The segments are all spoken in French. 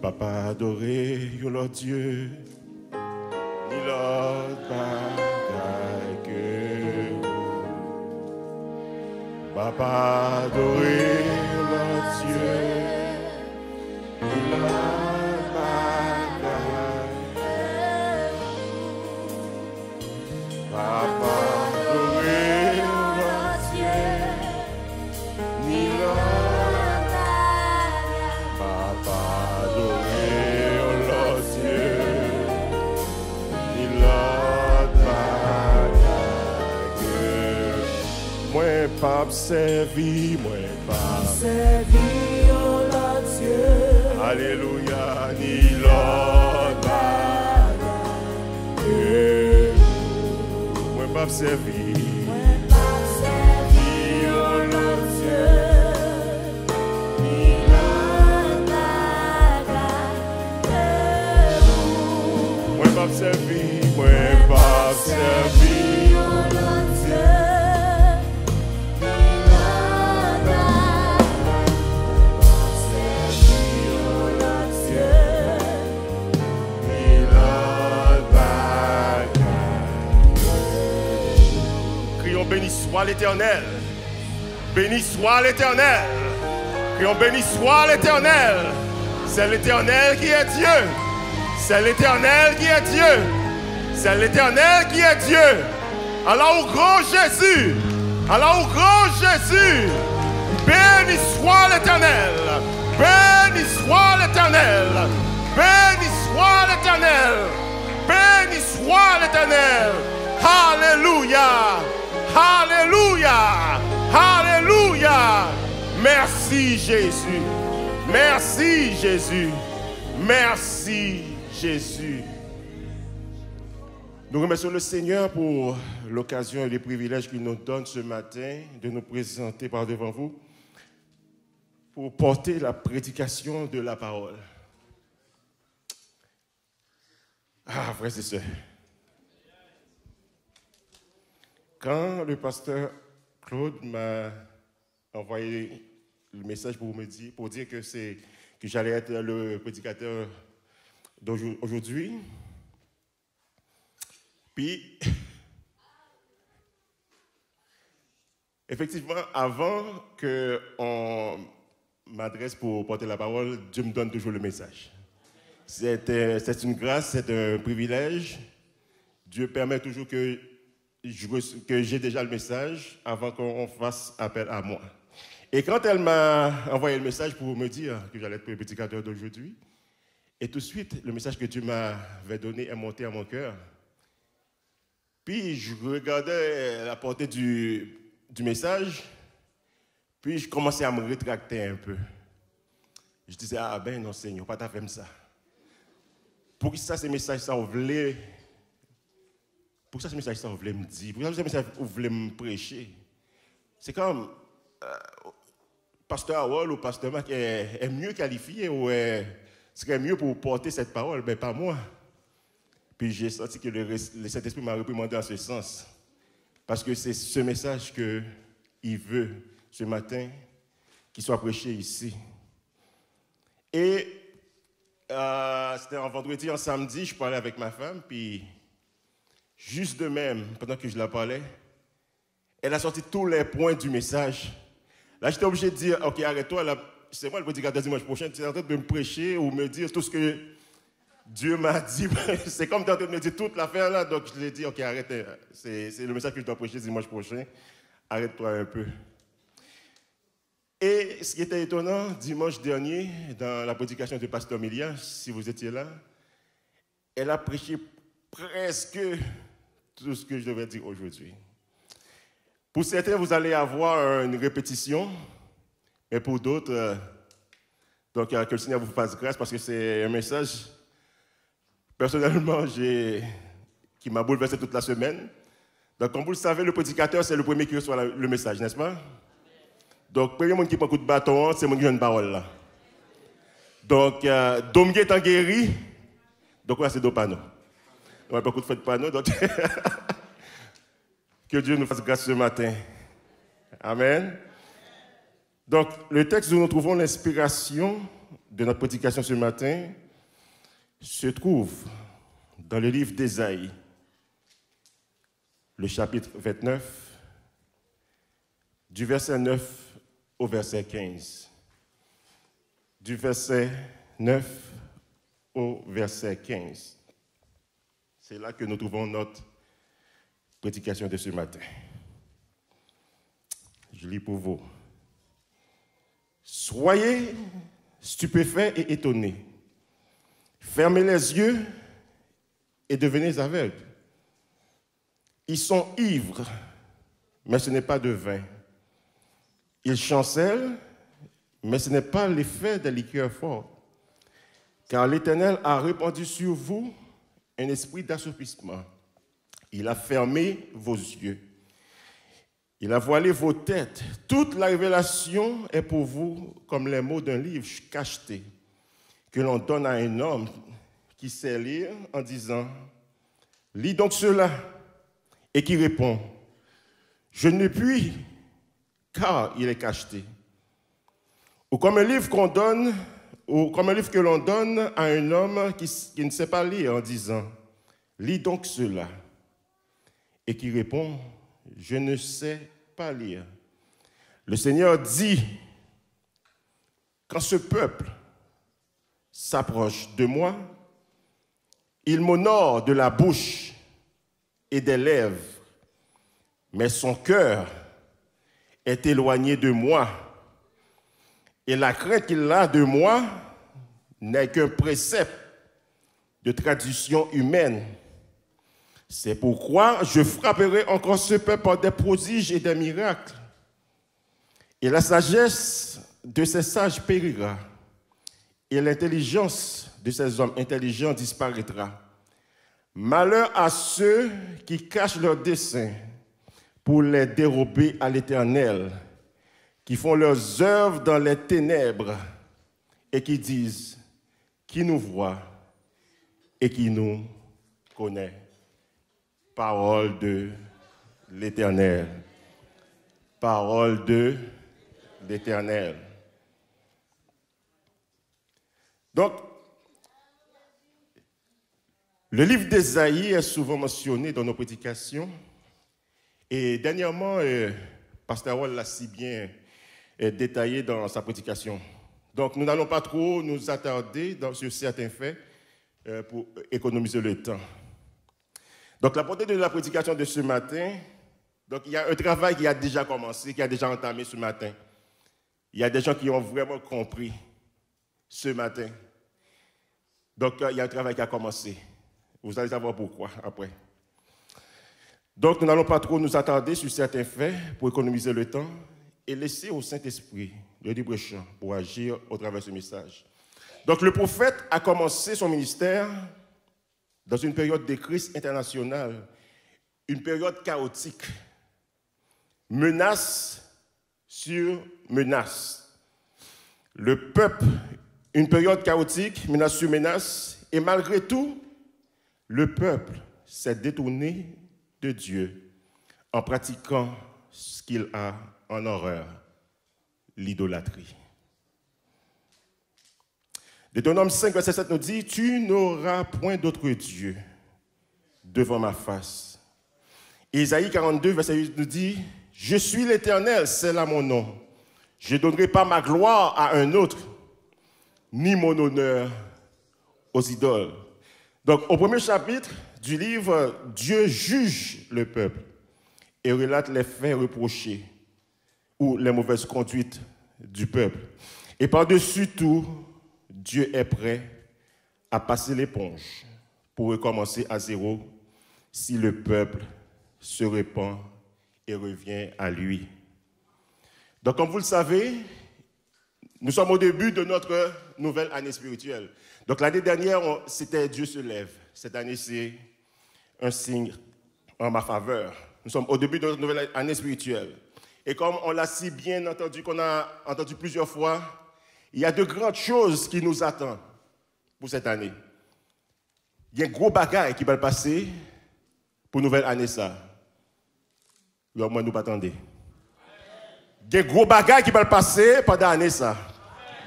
Papa adoré, yo leur Dieu, ni l'autre bagaille que vous. Papa adoré, yo leur Dieu, ni l'autre bagaille que vous. Papa adoré, yo leur Dieu, ni l'autre. Moi pas servi, moi pas servi, oh Lord Dieu. Alléluia, ni l'autre bagaille. Moi pas servi, oh Lord Dieu. Ni l'autre bagaille. Moi pas servi, moi pas servi, oh Lord Dieu. Béni soit l'Éternel. Béni soit l'Éternel. Crions béni soit l'Éternel. C'est l'Éternel qui est Dieu. C'est l'Éternel qui est Dieu. C'est l'Éternel qui est Dieu. Alors au grand Jésus. Alors au grand Jésus. Béni soit l'Éternel. Béni soit l'Éternel. Béni soit l'Éternel. Béni soit l'Éternel. Alléluia. Alléluia! Alléluia! Merci Jésus! Merci Jésus! Merci Jésus! Nous remercions le Seigneur pour l'occasion et les privilèges qu'il nous donne ce matin de nous présenter par devant vous pour porter la prédication de la parole. Ah, frères et sœurs. Quand le pasteur Claude m'a envoyé le message pour dire que j'allais être le prédicateur d'aujourd'hui, puis effectivement, avant qu'on m'adresse pour porter la parole, Dieu me donne toujours le message. C'est une grâce, c'est un privilège. Dieu permet toujours que j'ai déjà le message avant qu'on fasse appel à moi. Et quand elle m'a envoyé le message pour me dire que j'allais être le prédicateur d'aujourd'hui, et tout de suite, le message que Dieu m'avait donné est monté à mon cœur. Puis je regardais la portée du message, puis je commençais à me rétracter un peu. Je disais, ah ben non Seigneur, pas ta femme ça. Pour ça, ces messages, ça, on voulait... Pour ça, ce message, ça, vous voulez me dire. Pour ça, ce message, vous voulez me prêcher. C'est comme Pasteur Howell ou Pasteur Marc est mieux qualifié ou serait mieux pour porter cette parole, mais pas moi. Puis j'ai senti que le Saint-Esprit m'a réprimandé en ce sens. Parce que c'est ce message qu'il veut, ce matin, qu'il soit prêché ici. Et c'était un vendredi, un samedi, je parlais avec ma femme, puis... Juste de même, pendant que je la parlais, elle a sorti tous les points du message. Là, j'étais obligé de dire, OK, arrête-toi, c'est moi le prédicateur dimanche prochain, tu es en train de me prêcher ou me dire tout ce que Dieu m'a dit. C'est comme tu es en train de me dire toute l'affaire là, donc je lui ai dit, OK, arrête, c'est le message que je dois prêcher dimanche prochain, arrête-toi un peu. Et ce qui était étonnant, dimanche dernier, dans la prédication de Pasteur Milia, si vous étiez là, elle a prêché presque tout ce que je devais dire aujourd'hui. Pour certains, vous allez avoir une répétition, mais pour d'autres, donc que le Seigneur vous fasse grâce parce que c'est un message, personnellement, qui m'a bouleversé toute la semaine. Donc, comme vous le savez, le prédicateur, c'est le premier qui reçoit le message, n'est-ce pas? Donc, le premier monde qui prend un coup de bâton, c'est mon qui a une parole là. Donc, Domgué étant guéri, donc là, c'est Dopano. On n'a pas beaucoup de fêtes de panneaux, donc que Dieu nous fasse grâce ce matin. Amen. Donc, le texte où nous trouvons l'inspiration de notre prédication ce matin se trouve dans le livre d'Ésaïe, le chapitre 29, du verset 9 au verset 15. Du verset 9 au verset 15. C'est là que nous trouvons notre prédication de ce matin. Je lis pour vous. Soyez stupéfaits et étonnés. Fermez les yeux et devenez aveugles. Ils sont ivres, mais ce n'est pas de vin. Ils chancellent, mais ce n'est pas l'effet des liqueurs fortes. Car l'Éternel a répandu sur vous un esprit d'assoupissement. Il a fermé vos yeux. Il a voilé vos têtes. Toute la révélation est pour vous comme les mots d'un livre cacheté que l'on donne à un homme qui sait lire en disant « Lis donc cela » et qui répond « Je ne puis, car il est cacheté. » Ou comme un livre que l'on donne à un homme qui ne sait pas lire en disant « Lis donc cela » et qui répond « Je ne sais pas lire. » Le Seigneur dit « Quand ce peuple s'approche de moi, il m'honore de la bouche et des lèvres, mais son cœur est éloigné de moi, et la crainte qu'il a de moi n'est qu'un précepte de tradition humaine. C'est pourquoi je frapperai encore ce peuple par des prodiges et des miracles, et la sagesse de ces sages périra, et l'intelligence de ces hommes intelligents disparaîtra. Malheur à ceux qui cachent leurs desseins pour les dérober à l'Éternel, qui font leurs œuvres dans les ténèbres et qui disent « Qui nous voit et qui nous connaît ?» Parole de l'Éternel. Parole de l'Éternel. Donc, le livre d'Ésaïe est souvent mentionné dans nos prédications. Et dernièrement, Pasteur Wall l'a si bien détaillé dans sa prédication. Donc, nous n'allons pas trop nous attarder sur certains faits pour économiser le temps. Donc, la portée de la prédication de ce matin, donc, il y a un travail qui a déjà commencé, qui a déjà entamé ce matin. Il y a des gens qui ont vraiment compris ce matin. Donc, il y a un travail qui a commencé. Vous allez savoir pourquoi après. Donc, nous n'allons pas trop nous attarder sur certains faits pour économiser le temps et laisser au Saint-Esprit le libre champ pour agir au travers de ce message. Donc, le prophète a commencé son ministère dans une période de crise internationale, une période chaotique, menace sur menace. Le peuple, une période chaotique, menace sur menace, et malgré tout, le peuple s'est détourné de Dieu en pratiquant ce qu'il a en horreur, l'idolâtrie. Deutéronome 5, verset 7 nous dit « Tu n'auras point d'autre Dieu devant ma face. » Ésaïe 42, verset 8 nous dit « Je suis l'Éternel, c'est là mon nom. Je ne donnerai pas ma gloire à un autre, ni mon honneur aux idoles. » Donc, au premier chapitre du livre, Dieu juge le peuple et relate les faits reprochés ou les mauvaises conduites du peuple. Et par-dessus tout, Dieu est prêt à passer l'éponge pour recommencer à zéro si le peuple se repent et revient à lui. Donc, comme vous le savez, nous sommes au début de notre nouvelle année spirituelle. Donc, l'année dernière, c'était Dieu se lève. Cette année, c'est un signe en ma faveur. Nous sommes au début de notre nouvelle année spirituelle. Et comme on l'a si bien entendu, qu'on a entendu plusieurs fois, il y a de grandes choses qui nous attendent pour cette année. Il y a un gros bagage qui va passer pour la nouvelle année ça. Au moins, nous pas attendre. Il y a un gros bagage qui va passer pendant l'année ça.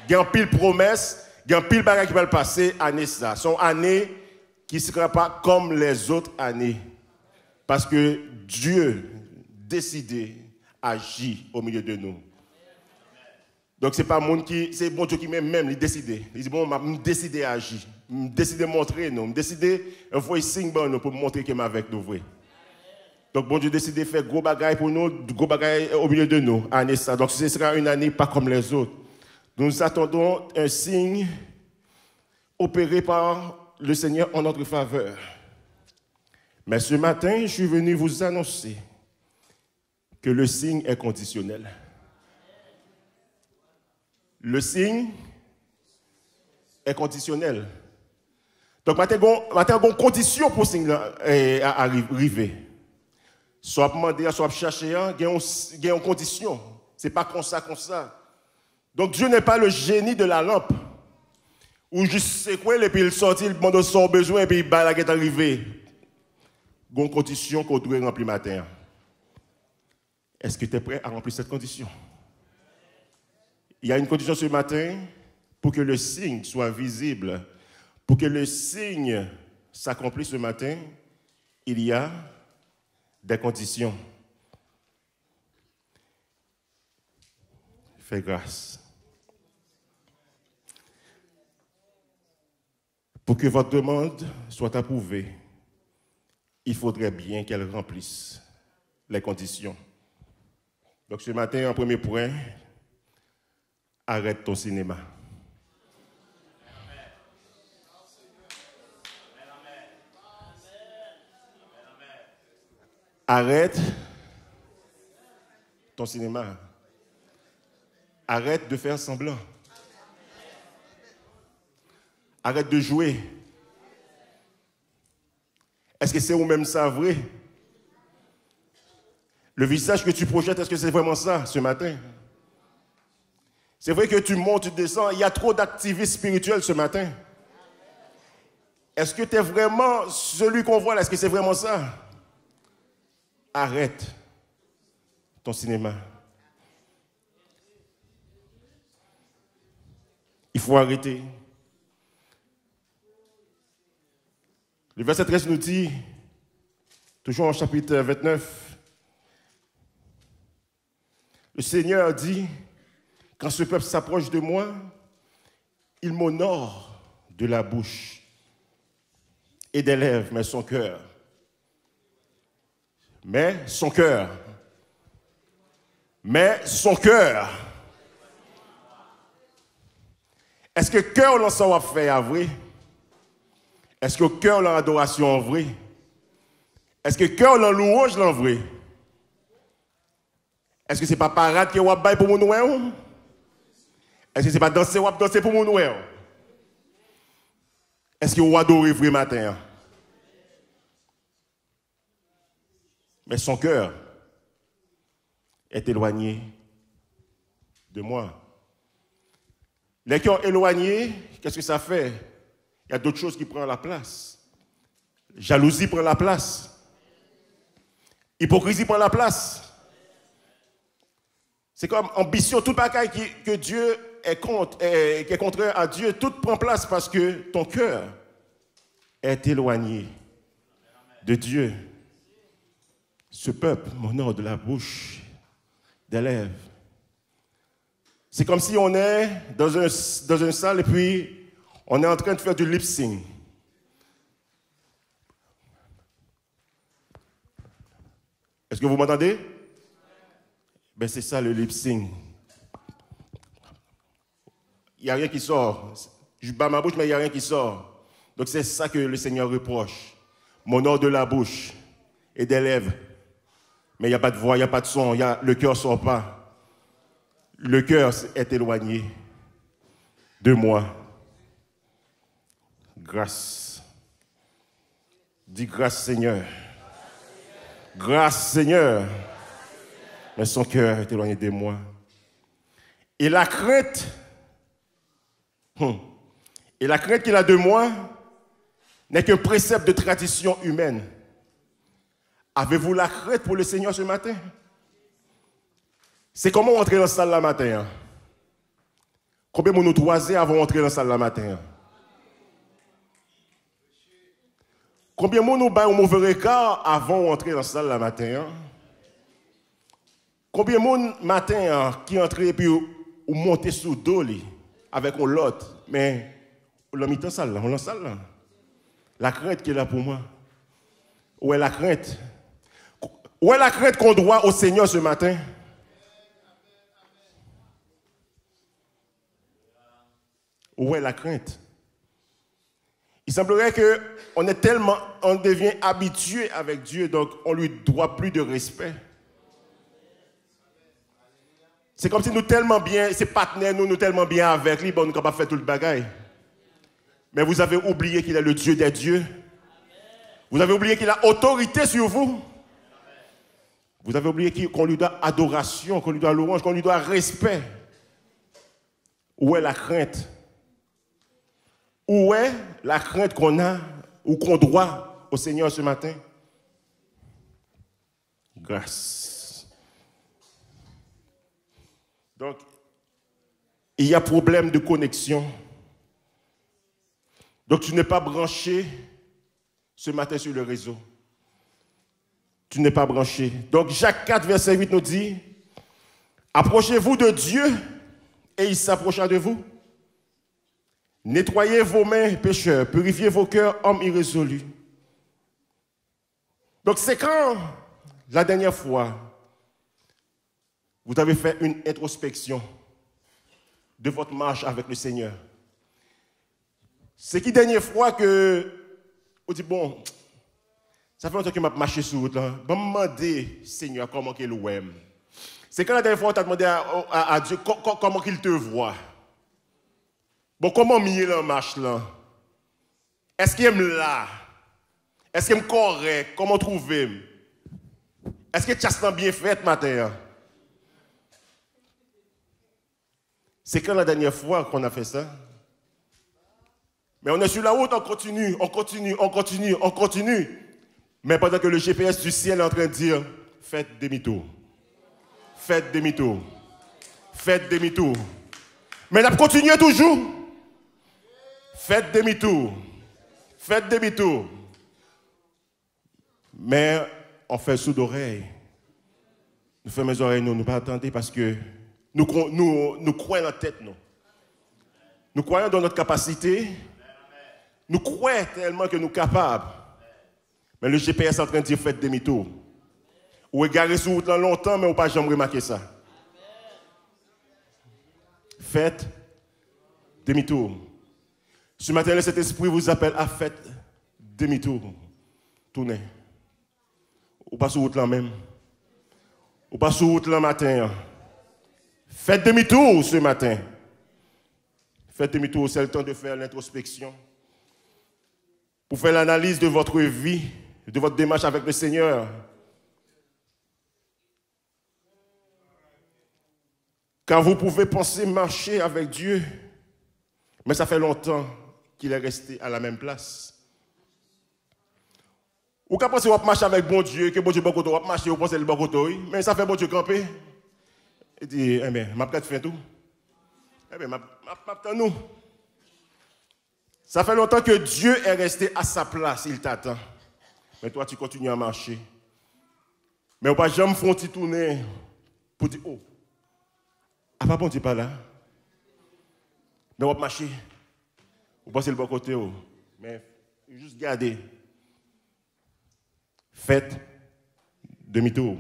Il y a un pile promesse Il y a un pile bagage qui va le passer, année ça. Son année qui ne sera pas comme les autres années. Parce que Dieu décidé, agit au milieu de nous. Donc ce n'est pas monde qui, c'est bon Dieu qui même il décide. Il dit bon, je décide à agir, je décide de montrer nous, je décide envoyer signe pour montrer qu'il est avec nous vrai. Donc bon Dieu décide de faire gros bagaille pour nous, gros bagaille au milieu de nous, année ça. Donc ce sera une année pas comme les autres. Nous attendons un signe opéré par le Seigneur en notre faveur. Mais ce matin, je suis venu vous annoncer que le signe est conditionnel. Le signe est conditionnel. Donc, maintenant, il y a une condition pour le signe arriver. Soit demander, soit chercher, il y a une condition. Ce n'est pas comme ça, comme ça. Donc, Dieu n'est pas le génie de la lampe. Ou juste c'est quoi, et puis il sort, il demande son besoin, et puis il bat la guette arrivée. Il y a une condition qu'on doit remplir matin. Est-ce que tu es prêt à remplir cette condition? Il y a une condition ce matin pour que le signe soit visible. Pour que le signe s'accomplisse ce matin, il y a des conditions. Fais grâce. Pour que votre demande soit approuvée, il faudrait bien qu'elle remplisse les conditions. Donc ce matin, en premier point, arrête ton cinéma. Arrête ton cinéma. Arrête de faire semblant. Arrête de jouer. Est-ce que c'est vous-même ça vrai? Le visage que tu projettes, est-ce que c'est vraiment ça ce matin? C'est vrai que tu montes, tu descends, il y a trop d'activistes spirituels ce matin. Est-ce que tu es vraiment celui qu'on voit là? Est-ce que c'est vraiment ça? Arrête ton cinéma. Il faut arrêter. Le verset 13 nous dit, toujours en chapitre 29, le Seigneur dit, quand ce peuple s'approche de moi, il m'honore de la bouche et des lèvres, mais son cœur. Mais son cœur. Mais son cœur. Est-ce que le cœur l'en savoir faire vrai? Est-ce que le cœur l'en adoration en vrai? Est-ce que le cœur l'en louange en vrai? Est-ce que ce n'est pas parade que vous baille pour mon noué? Est-ce que ce n'est pas danser ou danser pour mon noué? Est-ce que vous adorez vrai matin? Mais son cœur est éloigné de moi. Les cœurs éloignés, qu'est-ce que ça fait? Il y a d'autres choses qui prennent la place. Jalousie prend la place. Hypocrisie prend la place. C'est comme ambition, toute bagaille que Dieu est contre, qui est contraire à Dieu, tout prend place parce que ton cœur est éloigné de Dieu. Ce peuple m'honore de la bouche, des lèvres. C'est comme si on est dans une salle et puis on est en train de faire du lip-sync. Est-ce que vous m'entendez? Ben c'est ça le lip-sync. Il n'y a rien qui sort. Je bats ma bouche, mais il n'y a rien qui sort. Donc c'est ça que le Seigneur reproche. M'honore de la bouche et des lèvres. Mais il n'y a pas de voix, il n'y a pas de son, le cœur ne sort pas. Le cœur est éloigné de moi. Grâce. Dis grâce Seigneur. Grâce Seigneur. Mais son cœur est éloigné de moi. Et la crainte qu'il a de moi n'est qu'un précepte de tradition humaine. Avez-vous la crainte pour le Seigneur ce matin? C'est comment entrer dans la salle le matin? Combien de nous toisés avant d'entrer dans la salle le matin? Combien de nous baillons un mauvais regard avant d'entrer dans la salle le matin? Combien de monde matin qui entre et puis ou monter sous le dos avec l'autre, mais on l'a mis dans la salle, on l'a salle là. La crainte qui est là pour moi. Où est la crainte? Où est la crainte qu'on doit au Seigneur ce matin? Où est la crainte? Il semblerait qu'on devient habitué avec Dieu, donc on ne lui doit plus de respect. C'est comme si nous tellement bien, ses partenaires, nous tellement bien avec lui, bon, nous ne sommes pas faire tout le bagaille. Mais vous avez oublié qu'il est le Dieu des dieux. Vous avez oublié qu'il a autorité sur vous. Vous avez oublié qu'on lui doit adoration, qu'on lui doit louange, qu'on lui doit respect. Où est la crainte? Où est la crainte qu'on a ou qu'on doit au Seigneur ce matin? Grâce. Donc, il y a problème de connexion. Donc, tu n'es pas branché ce matin sur le réseau. Tu n'es pas branché. Donc, Jacques 4, verset 8 nous dit, approchez-vous de Dieu et il s'approchera de vous. Nettoyez vos mains, pécheurs, purifiez vos cœurs, hommes irrésolus. Donc, c'est quand, la dernière fois, vous avez fait une introspection de votre marche avec le Seigneur. C'est qui dernière fois que vous dites, bon, ça fait longtemps que je marché sur route là. Je me demander, Seigneur, comment qu'il l'aime. C'est quand la dernière fois tu as demandé à Dieu comment qu'il te voit. Bon, comment mieux la marche là? Est-ce qu'il aime là? Est-ce qu'il est correct? Comment trouver? Est-ce que tu as bien fait matin? C'est quand la dernière fois qu'on a fait ça? Mais on est sur la route, on continue, on continue, on continue, on continue. Mais pendant que le GPS du ciel est en train de dire, faites demi-tour. Faites demi-tour. Faites demi-tour. Mais on continue toujours. Faites demi-tour. Faites demi-tour. Mais on fait sous d'oreille. Nous faisons mes oreilles, nous ne pas attendre parce que nous croyons en tête, nous. Nous croyons dans notre capacité. Nous croyons tellement que nous sommes capables. Mais le GPS est en train de dire faites demi-tour. Ou égarez sur route longtemps, mais on pas jamais remarqué ça. Faites demi-tour. Ce matin, cet esprit vous appelle à faire demi-tour. Tournez. Ou pas sur route là même. Ou pas sur route là matin. Faites demi-tour ce matin. Faites demi-tour, c'est le temps de faire l'introspection. Pour faire l'analyse de votre vie, de votre démarche avec le Seigneur. Car vous pouvez penser marcher avec Dieu, mais ça fait longtemps qu'il est resté à la même place. Ou qu'à penser qu'on marche avec bon Dieu, que bon Dieu va marcher, vous pensez le bon côté, mais ça fait bon Dieu camper. Il dit, eh bien, ma peut-être fait tout. Eh bien, ma nous. Ça fait longtemps que Dieu est resté à sa place, il t'attend. Mais toi, tu continues à marcher. Mais on ne va jamais faire tourner pour dire, oh, ah, pas bon, tu n'es pas là. Mais on va marcher. Vous pensez le bon côté, oh. Mais juste gardez. Faites demi-tour.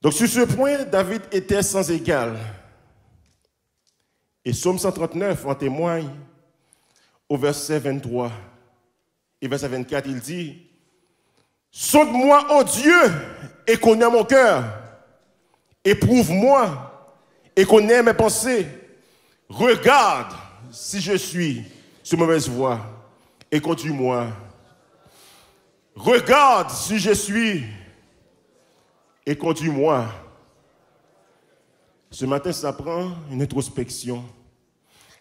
Donc, sur ce point, David était sans égal. Et Psaume 139 en témoigne au verset 23 et verset 24, il dit, sonde-moi, ô Dieu, et connais mon cœur. Éprouve-moi et connais mes pensées. Regarde si je suis sur mauvaise voie et conduis-moi. Regarde si je suis et conduis-moi. Ce matin, ça prend une introspection.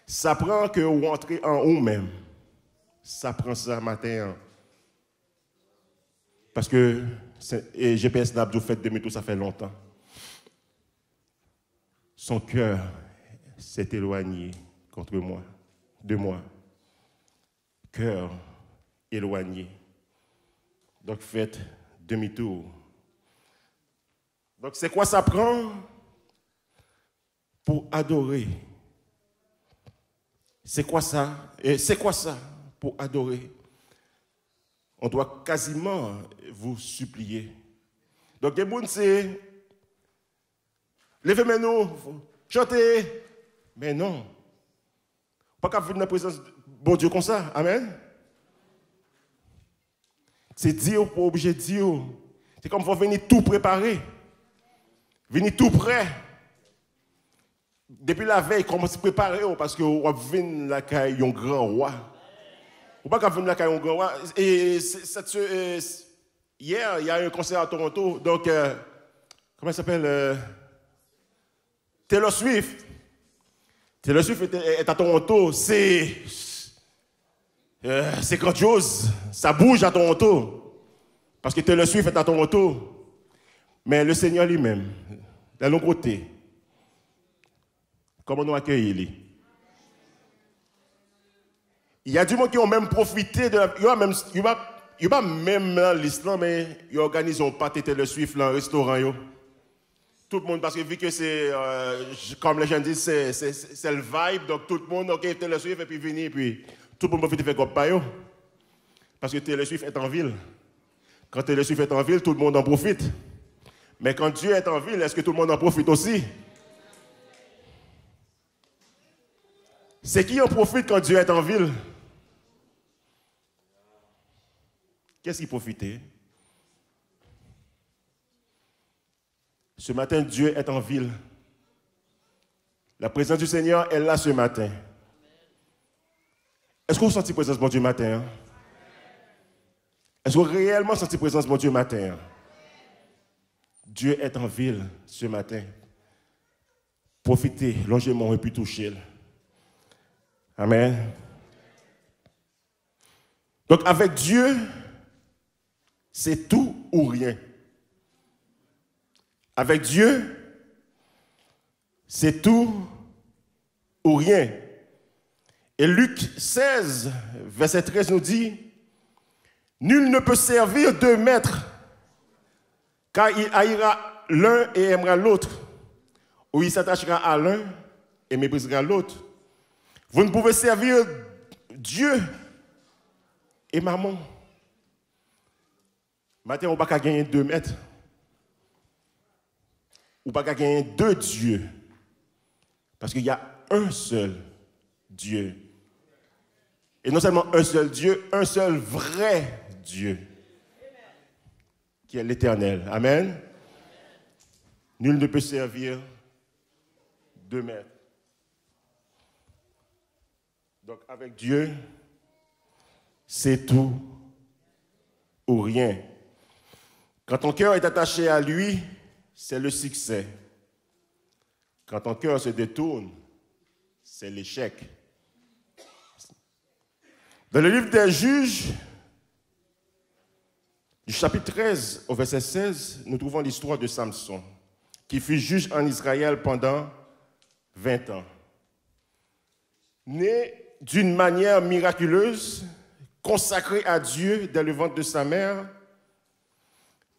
Ça prend que vous rentrez en vous-même. Ça prend ça matin. Parce que GPS n'a pas fait demi-tour, ça fait longtemps. son cœur s'est éloigné contre moi, de moi. Cœur éloigné. Donc faites demi-tour. Donc c'est quoi ça prend pour adorer? C'est quoi ça? Et c'est quoi ça pour adorer? On doit quasiment vous supplier. Donc, les gens, c'est levez-nous, chantez. Mais non. Pas qu'à venir dans la présence de bon Dieu comme ça. Amen. C'est Dieu pour obligé de dire. C'est comme il faut venir tout préparer. Venir tout prêt. Depuis la veille, commence à préparer parce que vous venez la caille un grand roi. Vous pas venir la caille un grand roi. Et hier, il y a eu un concert à Toronto. Donc, comment il s'appelle? Taylor Swift. Taylor Swift est à Toronto. C'est grandiose. Ça bouge à Toronto. Parce que Taylor Swift est à Toronto. Mais le Seigneur lui-même, de l'autre côté, comment nous accueillir? Il y a du monde qui ont même profité de la... Il n'y a pas même l'islam, mais ils organisent un pâté Taylor Swift dans un restaurant. Tout le monde, parce que vu que c'est, comme les gens disent, c'est le vibe, donc tout le monde, ok, Taylor Swift, et puis venir, puis tout le monde profite de faire comme payo. Parce que Taylor Swift est en ville. Quand Taylor Swift est en ville, tout le monde en profite. Mais quand Dieu est en ville, est-ce que tout le monde en profite aussi? C'est qui en profite quand Dieu est en ville? Qu'est-ce qui profitait? Ce matin, Dieu est en ville. La présence du Seigneur est là ce matin. Est-ce que vous sentez la présence de mon Dieu matin? Est-ce que vous réellement sentez la présence de mon Dieu matin? Dieu est en ville ce matin. Profitez, longez-moi et puis touchez-le. Amen. Donc avec Dieu, c'est tout ou rien. Avec Dieu, c'est tout ou rien. Et Luc 16, verset 13 nous dit, « Nul ne peut servir deux maîtres, car il haïra l'un et aimera l'autre, ou il s'attachera à l'un et méprisera l'autre. Vous ne pouvez servir Dieu et maman. » Maintenant, on ne peut pas gagner deux maîtres. On ne peut pas gagner deux dieux. Parce qu'il y a un seul Dieu. Et non seulement un seul Dieu, un seul vrai Dieu. Qui est l'Éternel. Amen. Nul ne peut servir deux maîtres. Donc avec Dieu, c'est tout ou rien. Quand ton cœur est attaché à lui, c'est le succès. Quand ton cœur se détourne, c'est l'échec. Dans le livre des Juges, du chapitre 13 au verset 16, nous trouvons l'histoire de Samson, qui fut juge en Israël pendant 20 ans. Né d'une manière miraculeuse, consacré à Dieu dès le ventre de sa mère,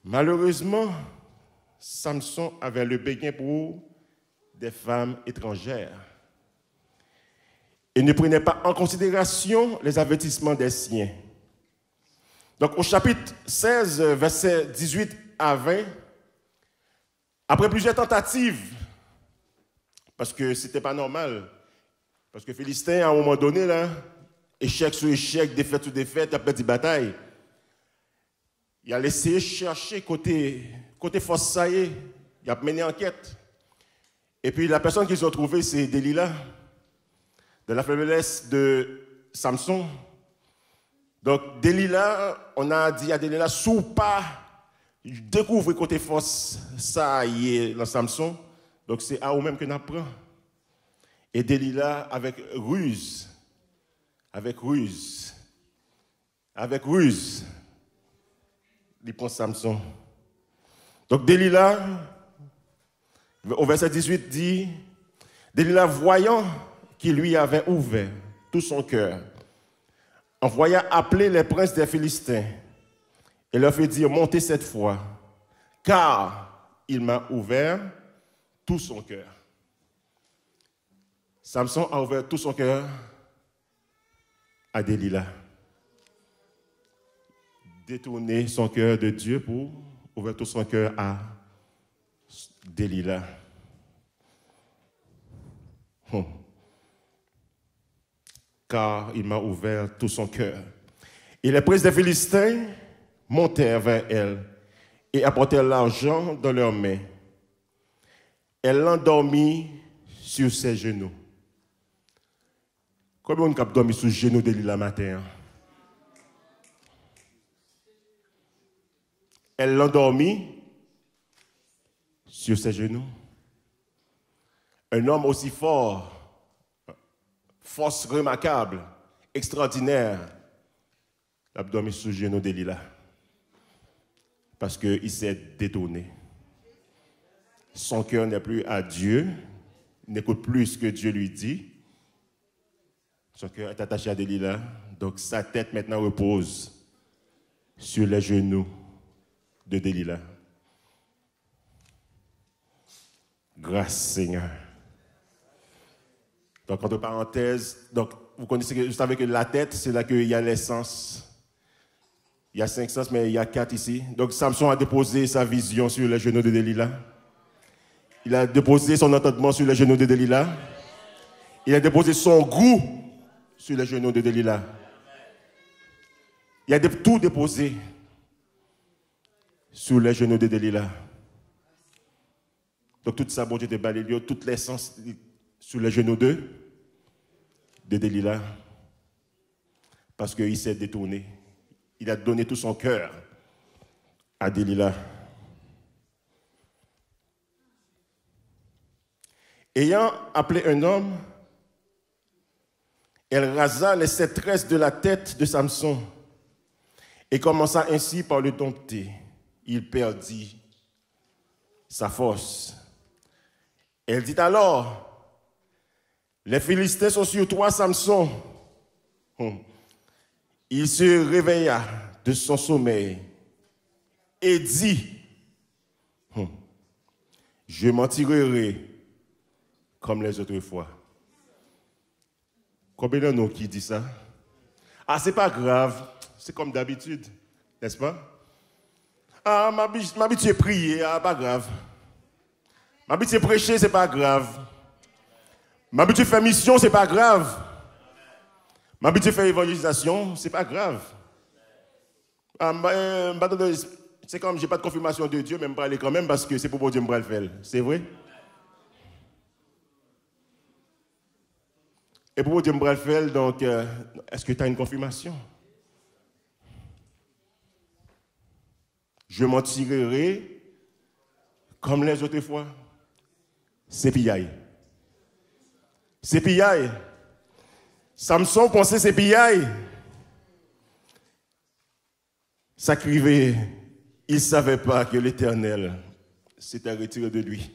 malheureusement, Samson avait le béguin pour des femmes étrangères et ne prenait pas en considération les avertissements des siens. Donc au chapitre 16, versets 18 à 20, après plusieurs tentatives, parce que ce n'était pas normal, parce que Philistin, à un moment donné, là, échec sur échec, défaite sur défaite, après des batailles, il a laissé chercher côté force, ça y est, il a mené enquête. Et puis la personne qu'ils ont trouvée, c'est Delilah, de la faiblesse de Samson. Donc Delilah, on a dit à Delilah, sous pas, découvre côté force, ça y est, dans Samson. Donc c'est à eux-mêmes que nous apprenons. Et Delilah, avec ruse, il prend Samson. Donc Delilah, au verset 18, dit, Delilah, voyant qu'il lui avait ouvert tout son cœur, envoya appeler les princes des Philistins et leur fit dire, montez cette fois, car il m'a ouvert tout son cœur. Samson a ouvert tout son cœur à Delilah. Détourner son cœur de Dieu pour ouvrir tout son cœur à Delilah. Car il m'a ouvert tout son cœur. Et les princes des Philistins montèrent vers elle et apportèrent l'argent dans leurs mains. Elle l'endormit sur ses genoux. Combien on a dormi sur les genoux de Delilah matin? Elle l'endormit sur ses genoux. Un homme aussi fort, force remarquable, extraordinaire, a dormi sur les genoux de Delilah. Parce qu'il s'est détourné. Son cœur n'est plus à Dieu, il n'écoute plus ce que Dieu lui dit. Son cœur est attaché à Delilah, donc sa tête maintenant repose sur les genoux de Delilah. Grâce Seigneur. Donc, entre parenthèses, donc, vous savez que la tête, c'est là qu'il y a les sens. Il y a 5 sens, mais il y a 4 ici. Donc, Samson a déposé sa vision sur les genoux de Delilah. Il a déposé son entendement sur les genoux de Delilah. Il a déposé son goût sur les genoux de Delilah. Il a tout déposé sur les genoux de Delilah. Donc, tout ça, bon Dieu, de balayé, toute l'essence sur les genoux de Delilah. Parce qu'il s'est détourné. Il a donné tout son cœur à Delilah. Ayant appelé un homme, elle rasa les 7 tresses de la tête de Samson et commença ainsi par le dompter. Il perdit sa force. Elle dit alors, les Philistins sont sur toi, Samson. Il se réveilla de son sommeil et dit, je m'en tirerai comme les autres fois. Combien de nous qui dit ça? Ah, c'est pas grave, c'est comme d'habitude, n'est-ce pas? Ah, m'habituer à prier, ah, pas grave. M'habituer à prêcher, c'est pas grave. M'habituer à faire mission, c'est pas grave. M'habituer à faire évangélisation, c'est pas grave. Ah, c'est comme j'ai pas de confirmation de Dieu, mais je me parler quand même parce que c'est pour Dieu me le faire. C'est vrai? Et pour Dieu me le faire, donc, est-ce que tu as une confirmation? Je m'en tirerai comme les autres fois. C'est piaille. C'est piaille. Samson pensait c'est piaille. Ça crivait. Il ne savait pas que l'Éternel s'était retiré de lui.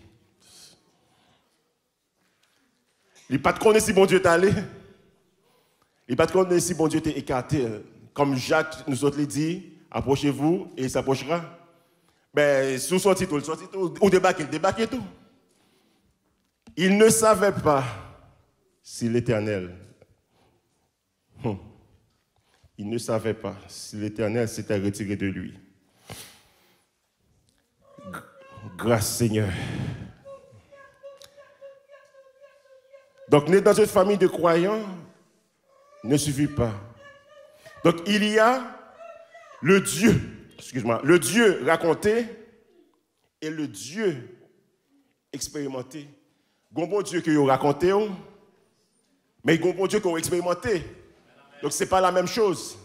Il n'a pas de connaître si bon Dieu est allé. Il n'a pas de connaître si bon Dieu t'est écarté. Comme Jacques nous autres l'a dit, approchez-vous et il s'approchera. Ben, sous son titre, ou débarquez tout. Il ne savait pas si l'Éternel, il ne savait pas si l'Éternel s'était retiré de lui. Grâce Seigneur. Donc, naître dans une famille de croyants ne suffit pas. Donc, il y a le Dieu raconté et le Dieu expérimenté. Il y a un bon Dieu que vous racontez, mais il y a un bon Dieu que vous expérimentez. Donc, ce n'est pas la même chose.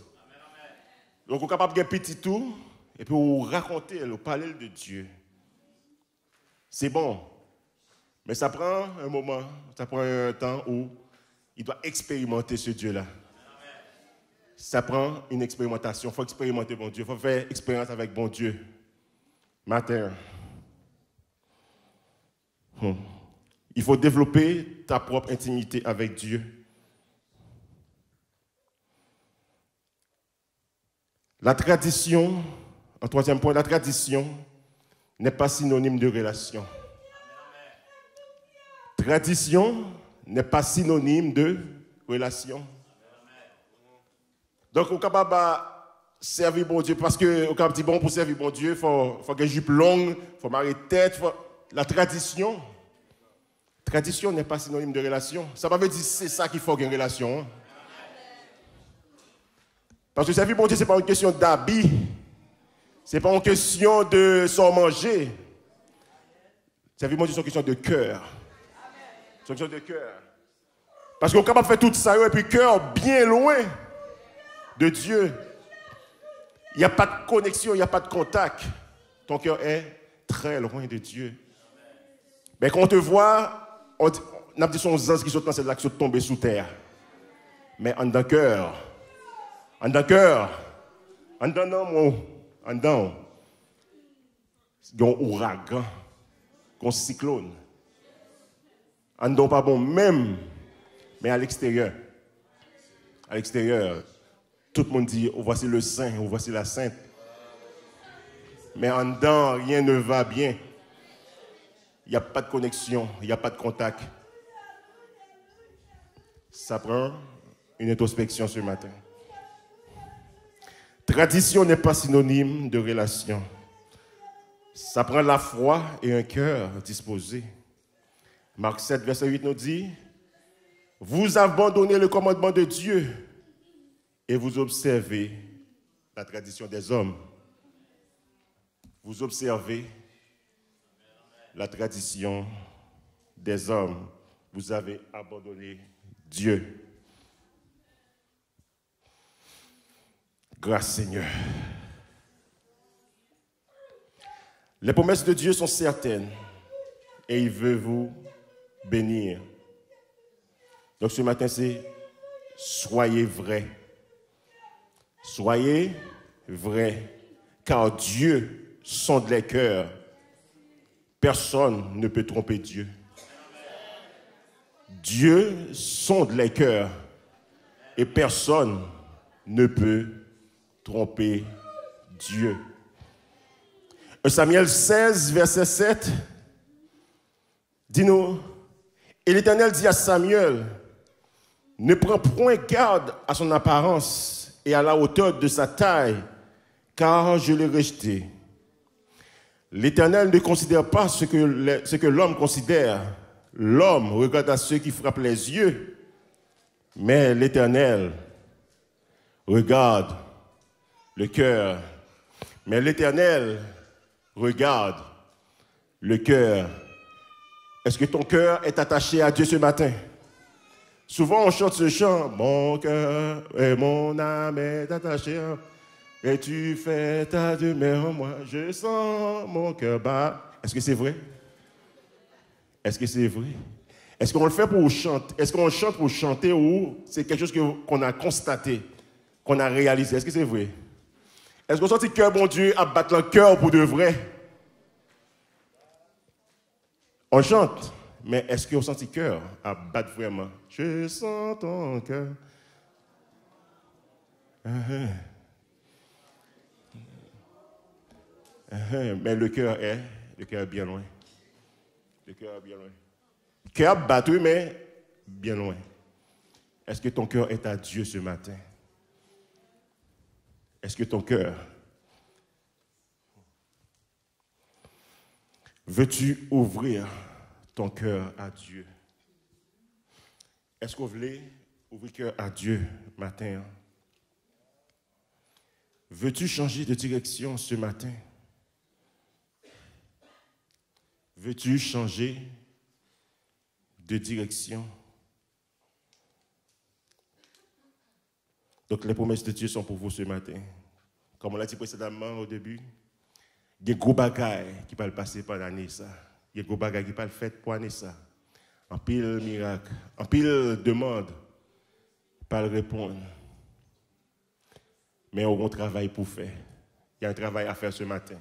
Donc, vous êtes capable de faire petit tout et puis vous racontez, vous parlez de Dieu. C'est bon. Mais ça prend un moment, ça prend un temps où il doit expérimenter ce Dieu-là. Ça prend une expérimentation. Il faut expérimenter bon Dieu. Il faut faire expérience avec bon Dieu. Matin. Il faut développer ta propre intimité avec Dieu. La tradition, en troisième point, la tradition n'est pas synonyme de relation. Tradition n'est pas synonyme de relation. Donc, on est capable de servir bon Dieu parce que on est capable de dire, bon, pour servir bon Dieu, il faut que une jupe longue, il faut marrer tête. La tradition n'est pas synonyme de relation. Ça ne veut pas dire que c'est ça qu'il faut une relation. Hein. Parce que servir bon Dieu, ce n'est pas une question d'habit. Ce n'est pas une question de s'en manger. Servir bon Dieu, c'est une question de cœur. C'est une question de cœur. Parce qu'on est capable de faire tout ça et puis cœur bien loin de Dieu. Il n'y a pas de connexion, il n'y a pas de contact. Ton cœur est très loin de Dieu. Mais quand on te voit, on a dit son ange qui sont dans cette action de tomber sous terre. Mais en dans cœur, en dans cœur, en dans en dans, il y a un ouragan, un cyclone. En dans pas bon même, mais à l'extérieur. À l'extérieur, tout le monde dit, oh, voici le saint, oh, voici la sainte. Mais en dedans, rien ne va bien. Il n'y a pas de connexion, il n'y a pas de contact. Ça prend une introspection ce matin. Tradition n'est pas synonyme de relation. Ça prend la foi et un cœur disposé. Marc 7, verset 8 nous dit, « Vous abandonnez le commandement de Dieu et vous observez la tradition des hommes. » Vous observez la tradition des hommes. Vous avez abandonné Dieu. Grâce Seigneur. Les promesses de Dieu sont certaines et il veut vous bénir. Donc ce matin, c'est soyez vrais. Soyez vrais, car Dieu sonde les cœurs. Personne ne peut tromper Dieu. Dieu sonde les cœurs et personne ne peut tromper Dieu. Samuel 16, verset 7, dit-nous, et l'Éternel dit à Samuel, ne prends point garde à son apparence et à la hauteur de sa taille, car je l'ai rejeté. L'Éternel ne considère pas ce que l'homme considère. L'homme regarde à ceux qui frappent les yeux, mais l'Éternel regarde le cœur. Mais l'Éternel regarde le cœur. Est-ce que ton cœur est attaché à Dieu ce matin? Souvent on chante ce chant, mon cœur et mon âme est attaché à... Et tu fais ta demeure en moi, je sens mon cœur bat. Est-ce que c'est vrai? Est-ce que c'est vrai? Est-ce qu'on le fait pour chanter? Est-ce qu'on chante pour chanter ou c'est quelque chose qu'on a constaté, qu'on a réalisé? Est-ce que c'est vrai? Est-ce qu'on sent que bon Dieu a battu le cœur pour de vrai? On chante, mais est-ce qu'on sent le cœur à battre vraiment? Je sens ton cœur. Mais le cœur est bien loin. Le cœur est bien loin. Le cœur battu, mais bien loin. Est-ce que ton cœur est à Dieu ce matin? Est-ce que ton cœur... Veux-tu ouvrir ton cœur à Dieu? Est-ce qu'on veut ouvrir le cœur à Dieu matin? Veux-tu changer de direction ce matin? Veux-tu changer de direction? Donc les promesses de Dieu sont pour vous ce matin. Comme on l'a dit précédemment au début, il y a des gros bagailles qui peuvent passer par l'année ça. Il y a des gros bagailles qui peuvent faire pour l'année ça. En pile miracle, en pile demande, pas le répondre. Mais on a un travail pour faire. Il y a un travail à faire ce matin.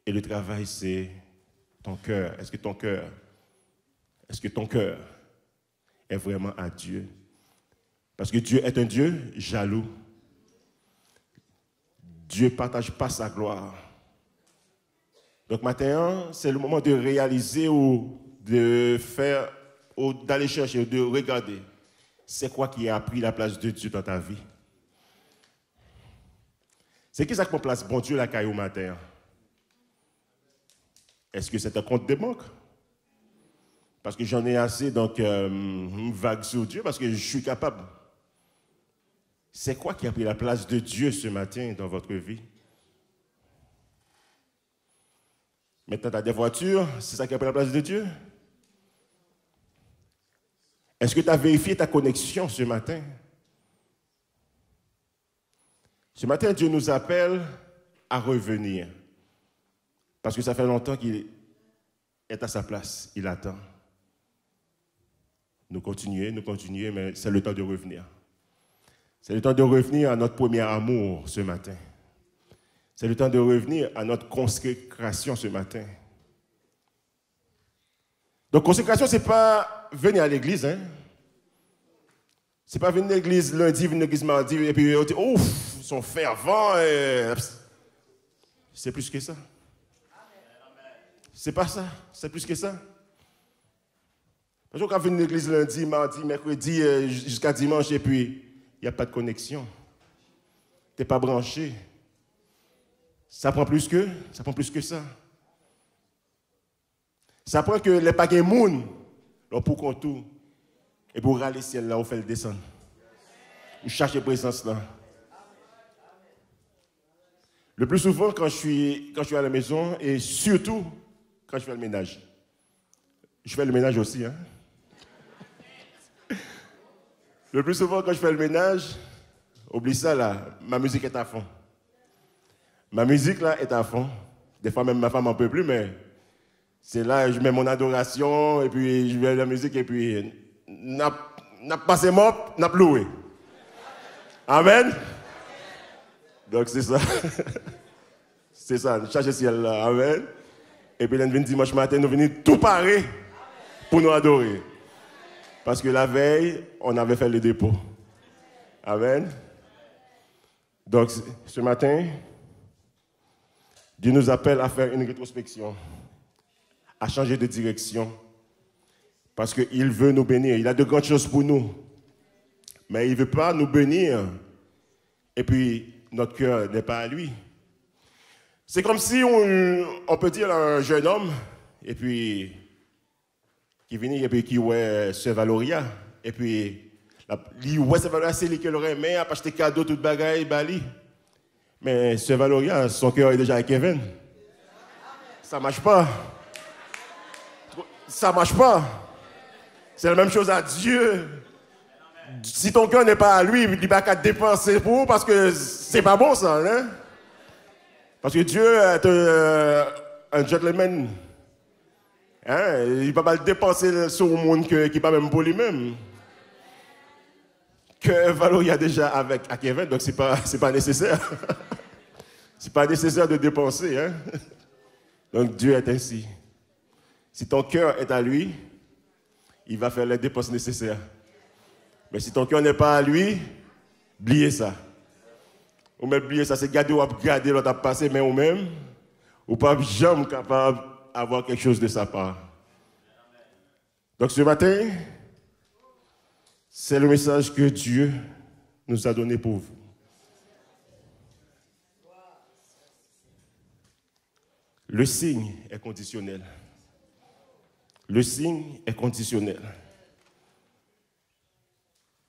Et le travail, c'est ton cœur. Est-ce que ton cœur Est-ce que ton cœur est vraiment à Dieu? Parce que Dieu est un Dieu jaloux. Dieu ne partage pas sa gloire. Donc maintenant, c'est le moment de réaliser ou de faire, ou d'aller chercher, ou de regarder. C'est quoi qui a pris la place de Dieu dans ta vie? C'est qui ça qui prend place, bon Dieu, la caille au matin? Est-ce que c'est un compte de banque? Parce que j'en ai assez, donc une vague sur Dieu, parce que je suis capable. C'est quoi qui a pris la place de Dieu ce matin dans votre vie? Maintenant, tu as des voitures, c'est ça qui a pris la place de Dieu? Est-ce que tu as vérifié ta connexion ce matin? Ce matin, Dieu nous appelle à revenir. Parce que ça fait longtemps qu'il est à sa place, il attend. Nous continuons, mais c'est le temps de revenir. C'est le temps de revenir à notre premier amour ce matin. C'est le temps de revenir à notre consécration ce matin. Donc, consécration, ce n'est pas venir à l'église. Hein? Ce n'est pas venir à l'église lundi, venir à l'église mardi, et puis on dit, ouf, ils sont fervents. C'est plus que ça. C'est pas ça, c'est plus que ça. Parce qu'on va venir à l'église lundi, mardi, mercredi, jusqu'à dimanche, et puis il n'y a pas de connexion. Tu n'es pas branché. Ça prend plus que ça. Ça prend que les paquets moun, pour qu'on tout, et pour râler le ciel là, on fait le descendre. On cherche la présence là. Le plus souvent, quand je suis à la maison, et surtout quand je fais le ménage. Je fais le ménage aussi, hein. Le plus souvent, quand je fais le ménage, oublie ça là, ma musique est à fond. Ma musique là est à fond. Des fois même ma femme n'en peut plus, mais c'est là je mets mon adoration et puis je mets la musique et puis n'a passé mort, n'a loué. Amen. Donc c'est ça. C'est ça, cherche le ciel là. Amen. Et puis là, dimanche matin, nous venons tout parer pour nous adorer. Parce que la veille, on avait fait le dépôt. Amen. Donc ce matin, Dieu nous appelle à faire une rétrospection, à changer de direction, parce qu'il veut nous bénir. Il a de grandes choses pour nous, mais il ne veut pas nous bénir, et puis notre cœur n'est pas à lui. C'est comme si on peut dire à un jeune homme, et puis qui vient, et puis qui ouais Sœur Valoria, et puis lui ouais Sœur Valoria, c'est lui qui l'aurait aimé, à acheter cadeau, toute bagaille, bali. Mais Sœur Valoria, son cœur est déjà avec Kevin. Ça ne marche pas. Ça ne marche pas. C'est la même chose à Dieu. Si ton cœur n'est pas à lui, il ne va pas dépenser pour vous parce que c'est pas bon ça. Hein? Parce que Dieu est un gentleman. Hein? Il ne va pas le dépenser sur le monde qui n'est pas même pour lui-même. Que Valoria déjà avec à Kevin, donc c'est pas nécessaire. C'est pas nécessaire de dépenser. Hein? Donc Dieu est ainsi. Si ton cœur est à lui, il va faire les dépenses nécessaires. Mais si ton cœur n'est pas à lui, oubliez ça. Ou même oubliez ça, c'est garder ou garder l'autre à passer, mais ou même, ou pas jamais capable d'avoir quelque chose de sa part. Donc ce matin, c'est le message que Dieu nous a donné pour vous. Le signe est conditionnel. Le signe est conditionnel.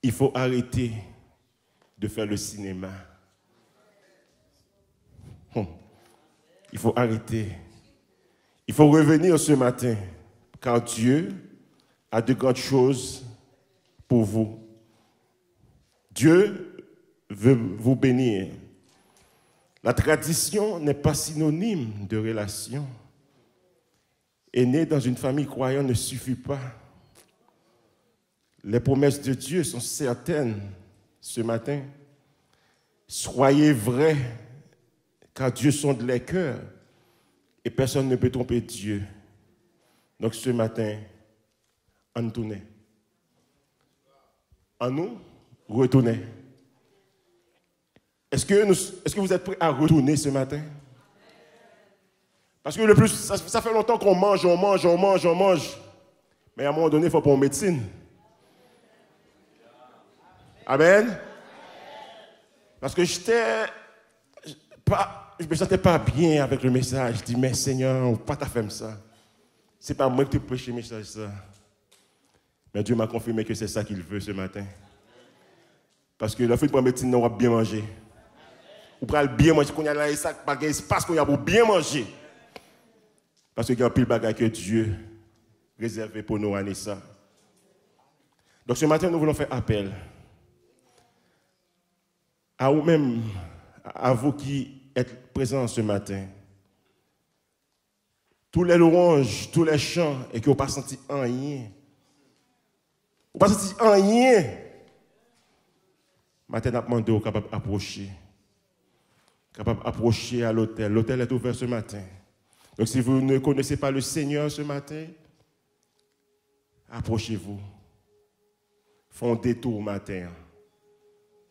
Il faut arrêter de faire le cinéma. Il faut arrêter. Il faut revenir ce matin, car Dieu a de grandes choses pour vous. Dieu veut vous bénir. La tradition n'est pas synonyme de relation. Et né dans une famille croyante ne suffit pas. Les promesses de Dieu sont certaines ce matin. Soyez vrais, car Dieu sonde les cœurs et personne ne peut tromper Dieu. Donc ce matin, en nous tourner. En nous retourner. Est-ce que vous êtes prêts à retourner ce matin? Parce que le plus, ça fait longtemps qu'on mange. Mais à un moment donné, il faut prendre médecine. Amen. Parce que je ne me sentais pas bien avec le message. Je dis, mais Seigneur, pas ta femme ça. Ce n'est pas moi qui te prêche le message ça. Mais Dieu m'a confirmé que c'est ça qu'il veut ce matin. Parce que la fois de prendre médecine, on va bien manger. On va bien manger. Quand il y a là, il n'y a pas d'espace qu'on a pour bien manger. Parce qu'il y a un pile de bagages que Dieu réservé pour nous, Anissa. Donc ce matin, nous voulons faire appel à vous-même, à vous qui êtes présents ce matin. Tous les louanges, tous les chants, et qui n'ont pas senti rien. Vous n'avez pas senti rien. Matin, nous demandé aux capables d'approcher. Capable d'approcher à l'hôtel. L'hôtel est ouvert ce matin. Donc si vous ne connaissez pas le Seigneur ce matin, approchez-vous. Font détour matin.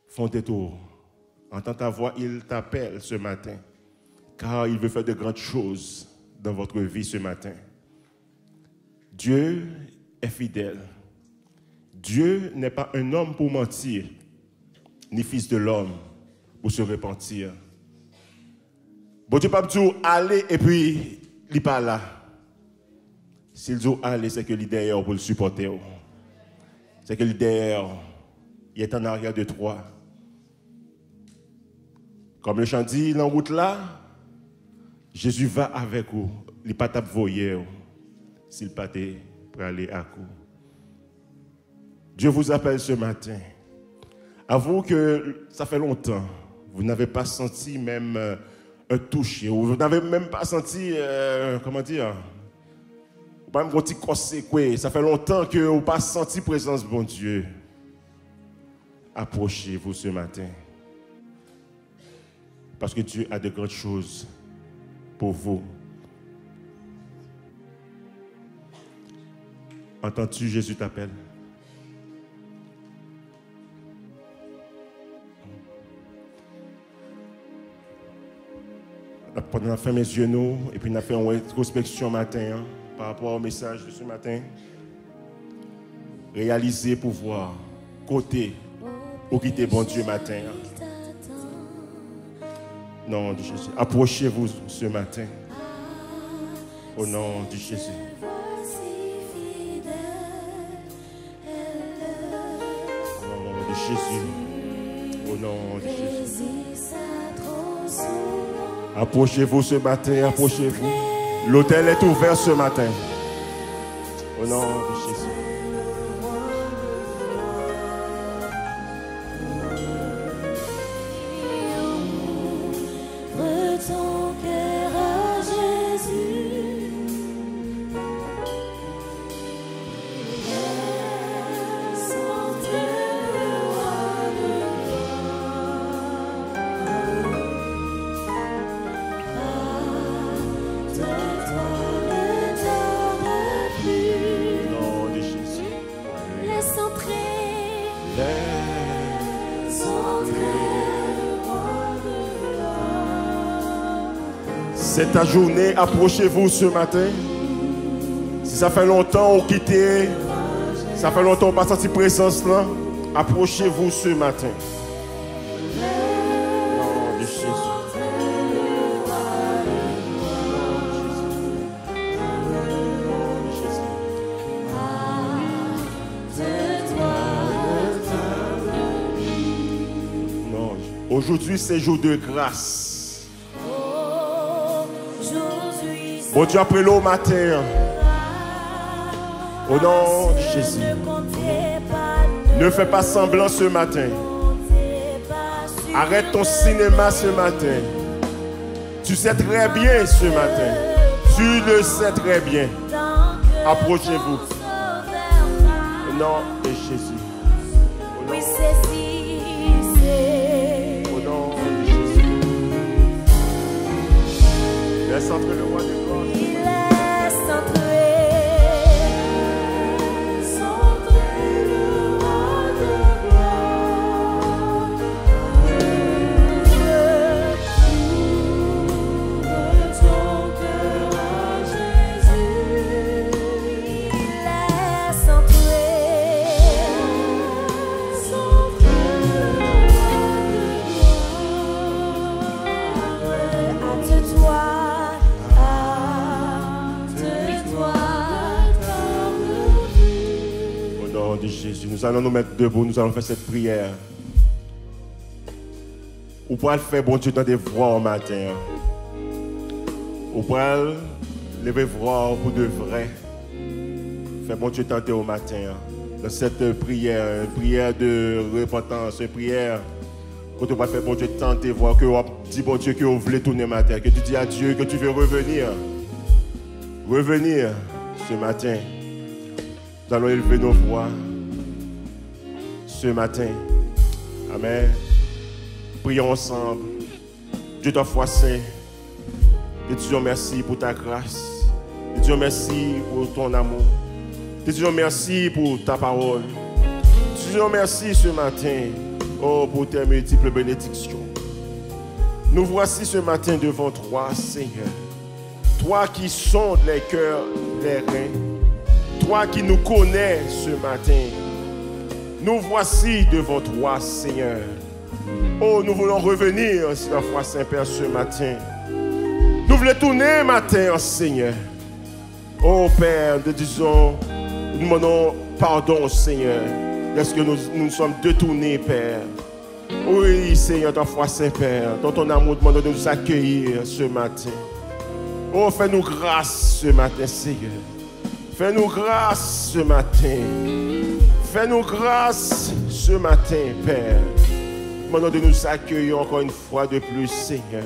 Font détour. Entends ta voix, il t'appelle ce matin. Car il veut faire de grandes choses dans votre vie ce matin. Dieu est fidèle. Dieu n'est pas un homme pour mentir, ni fils de l'homme pour se repentir. Bon Dieu pas dire aller et puis il n'est pas là. S'il dit aller, c'est que il est derrière pour le supporter. C'est que il est derrière, il est en arrière de toi. Comme le chant dit, en route là, Jésus va avec vous. Il n'est pas tape voyer s'il pas pour aller à coup. Dieu vous appelle ce matin. Avouez que ça fait longtemps. Vous n'avez pas senti même un toucher. Vous n'avez même pas senti, comment dire, pas même un petit conseil. Ça fait longtemps que vous n'avez pas senti la présence de bon Dieu. Approchez-vous ce matin. Parce que Dieu a de grandes choses pour vous. Entends-tu, Jésus t'appelle? Pendant qu'on a fait mes yeux nous, et puis on a fait une introspection matin, par rapport au message de ce matin. Réaliser pour voir, côté, où quitter bon Dieu matin. Nom de Jésus. Approchez-vous ce matin. Au nom de Jésus. Au nom de Jésus. Au nom de Jésus. Approchez-vous ce matin, approchez-vous. L'hôtel est ouvert ce matin. Au nom de Jésus. C'est ta journée, approchez-vous ce matin. Si ça fait longtemps qu'on quitté, ça fait longtemps qu'on n'a pas senti présence là, approchez-vous ce matin. Nom de Jésus. Non, aujourd'hui c'est jour de grâce. Bon Dieu, après l'eau matin, au nom de Jésus, ne fais pas semblant ce matin. Arrête ton cinéma ce matin. Tu sais très bien ce matin. Tu le sais très bien. Approchez-vous. Au nom de Jésus. Au nom de Jésus. Laisse entrer le roi de gloire. Il laisse entrer son nom de Jésus. Nous allons nous mettre debout, nous allons faire cette prière. Ou pour le faire, bon Dieu, dans des voix au matin. Ou pour lever voix pour de vrai. Faire bon Dieu tenter au matin. Dans cette prière, une prière de repentance, une prière que tu vas faire bon Dieu tenter, voir que tu dis bon Dieu que tu veux tourner matin, que tu dis à Dieu que tu veux revenir. Revenir ce matin. Nous allons élever nos voix ce matin. Amen. Prions ensemble. Dieu t'offre saint. Te disons merci pour ta grâce. Te disons merci pour ton amour. Te disons merci pour ta parole. Te disons merci ce matin pour tes multiples bénédictions. Nous voici ce matin devant toi, Seigneur. Toi qui sondes les cœurs, les reins. Toi qui nous connais ce matin. Nous voici devant toi, Seigneur. Oh, nous voulons revenir sur la foi Saint-Père ce matin. Nous voulons tourner matin, Seigneur. Oh Père, nous disons, nous demandons pardon, Seigneur. Est-ce que nous sommes détournés, Père? Oui, Seigneur, ta foi Saint-Père, dans ton amour, demandons de nous accueillir ce matin. Oh, fais-nous grâce ce matin, Seigneur. Fais-nous grâce ce matin. Fais-nous grâce ce matin, Père. Demandons de nous accueillir encore une fois de plus, Seigneur.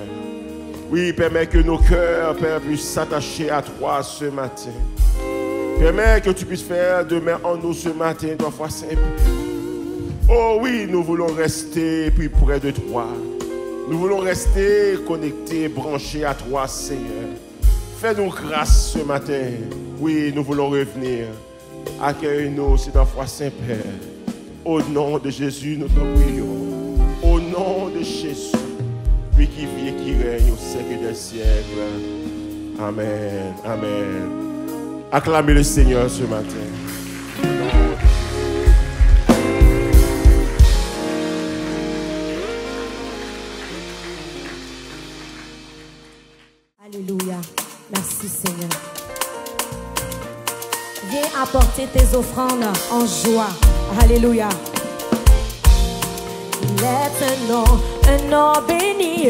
Oui, permets que nos cœurs, Père, puissent s'attacher à toi ce matin. Permets que tu puisses faire de même en nous ce matin, ta foi Saint-Père. Oh oui, nous voulons rester plus près de toi. Nous voulons rester connectés, branchés à toi, Seigneur. Fais-nous grâce ce matin. Oui, nous voulons revenir. Accueille-nous, c'est ta foi Saint-Père. Au nom de Jésus, nous te prions. Au nom de Jésus, lui qui vit et qui règne au siècle des siècles. Amen. Amen. Acclamez le Seigneur ce matin. Alléluia. Merci Seigneur. Viens apporter tes offrandes en joie. Alléluia. Il est un nom béni.